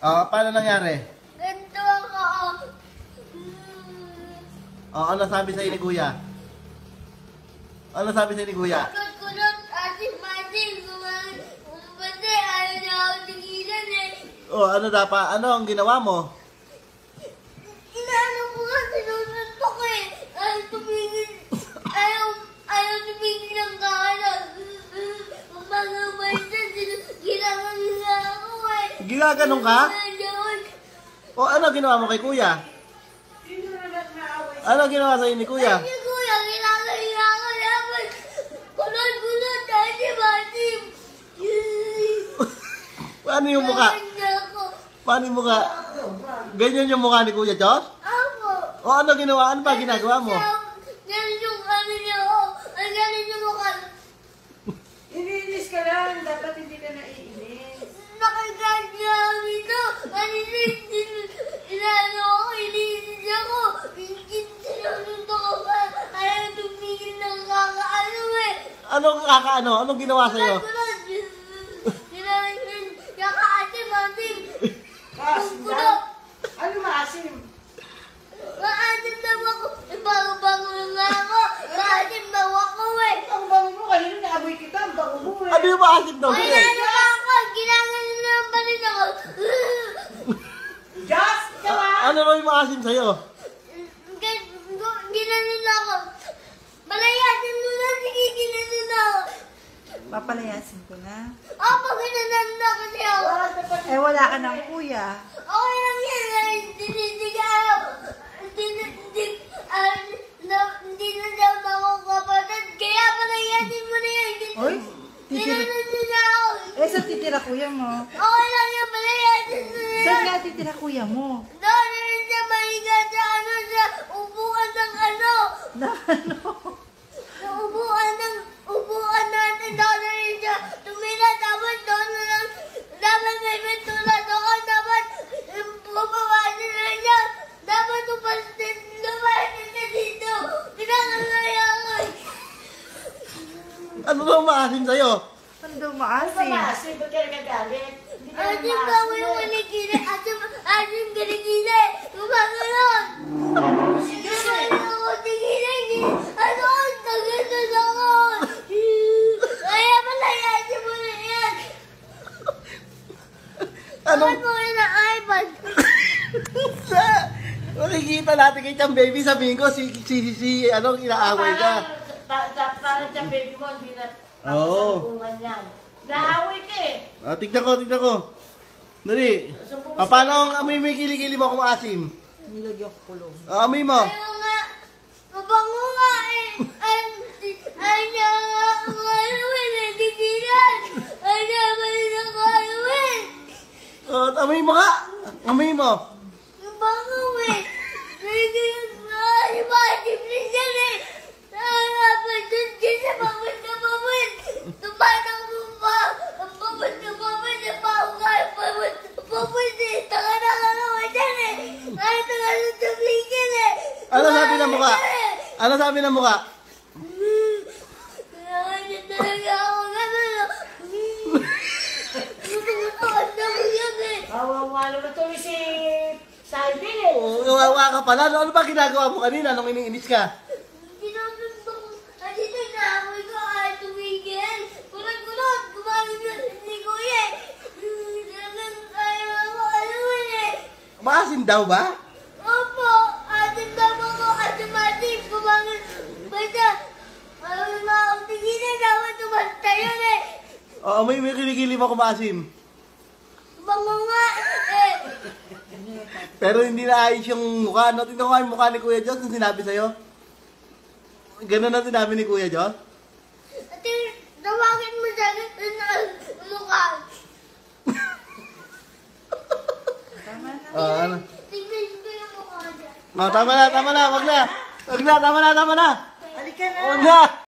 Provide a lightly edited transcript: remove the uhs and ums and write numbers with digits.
Paano nangyari? Ganito ako. Ano sabi sa'yo ni Kuya? Ano sabi sa'yo ni Kuya? Kulot-kulot, ating-mating, kumabati, ayaw niya ako tigilan eh. Ano dapat? Ano ang ginawa mo? Inaano ko nga, sinununtok eh. Ayaw tumigil, ayaw tumigil ng kanan. Kumagabay siya, ginagawa nila ako eh. Ginaganon ka? Ano ginawa mo kay Kuya? Ano ginawa sa'yo ni Kuya? Ay, Kuya, ginagawa ako dapat. Kulot-kulot, ating-mating. Paano yung mukha? Paano yung mukha? Ganyan yung mukha ni Kuya Josh? Ako. Ano ginawa? Ano ba ginagawa mo? Ganun yung ano niya ako. Ang ganun yung mukha. Iniinis ka lang. Dapat hindi ka naiinis. Nakagad niya kami ito. Inaano ako, iniinis ako. Sinunod ako pa. Ayaw tumigil ng kakaano eh. Anong kakaano? Anong ginawa sa'yo? Kaka-atim-atim. Maasim Kulot. daw. Ano maasim? Maatim daw ako. Bago-bago nga ako. Maatim daw ako eh. Ang bango mo. Kanina naamoy kita. Ang bango mo eh. Ano yung maasim daw? Ay, ano ako? Ginaganon naman pa rin ako. Just! Diba? Ano ba yung maasim sa'yo? Ginanon ako. Palayasin mo na, sige, ginanon ako. Papalayasin ko na. Ako, ginanon ako niya. Eh, wala ka ng kuya. Okay lang yan. Hindi na daw ako kapatid. Kaya palayasin mo na yan. Oy, titira. Ginanon niyo na ako. Eh, saan titira kuya mo? Okay lang yan, palayasin mo na yan. Saan nga titira kuya mo? Doon na rin siya mahiga sa ano, sa upuan ng ano. Na ano? Sa upuan natin, doon na rin siya tumira. Dapat doon na lang, dapat may pintura doon. Dapat bumaba na siya. Dapat lumasin siya dito. Pinakagaya ko. Ano ba maasim sa'yo? Ano daw Ano ba maasim? maasim? Ba't ka nagagalit? Hindi ka Ating naman bago maasim yung eh. kilikili. Ating kilikili. Gumagano'n. Gumagano'n ako tigilin. Ano? Tagalan ako. Kaya palayasin mo na yan. Bakit mo kayo ng iPad? Makikita natin kay Chang Baby, sabihin ko, anong inaaway ka? Parang siya baby mo, hindi na Oo. papasalubungan yan. Naaway ka eh. Tignan ko. Dali. Paano ang amoy mo yung kilikili mo kung maasim? Nilagyan ko kulong. Amoy mo. Ayaw nga. Mabango nga eh. Ayaw nga ako alawin eh. Tigilan. Ayaw nga ako alawin. Amoy mo ka. Amoy mo. Mabango eh. Nagiging maasim na siya eh. Nakapan doon kasi pamit na pamit. Tumatang mo pa. Ang pamit na pamit. Ang pamit na pamit eh. Taka na kalawa dyan eh. Ay, taka na tumigil eh. Ano sabi ng mukha? Ano sabi ng mukha? Kaya talaga ako gano'n. Tututukan na mo yan eh. Kawawa naman tuloy si Simon eh. Kawawa ka pala. Ano ba ginagawa mo kanina nung iniinis ka? Sinusuntok. Andito na ako ko ay tumigil. Kulot-kulot. Gumagin na ni Kuya eh. Talagang ayaw ako aluin eh. Maasim daw ba? Opo. Atin daw ako. Atin-atin. Gumagin. Basta. Ayaw mo akong tigilan. Dapat tumasta yun eh. Amoy mo yung kilikili mo kung maasim. Bango nga eh. Pero hindi na ayos yung mukha. No? Tingnan ko nga yung mukha ni Kuya Josh nung sinabi sa'yo. Ganun ang sinabi ni Kuya Josh? Ate, tawagin mo sa akin na mukha. Tama na. Ano? Tingnan ko yung mukha dyan. Tama na. Wag na. Tama na. Halika na. Wag na.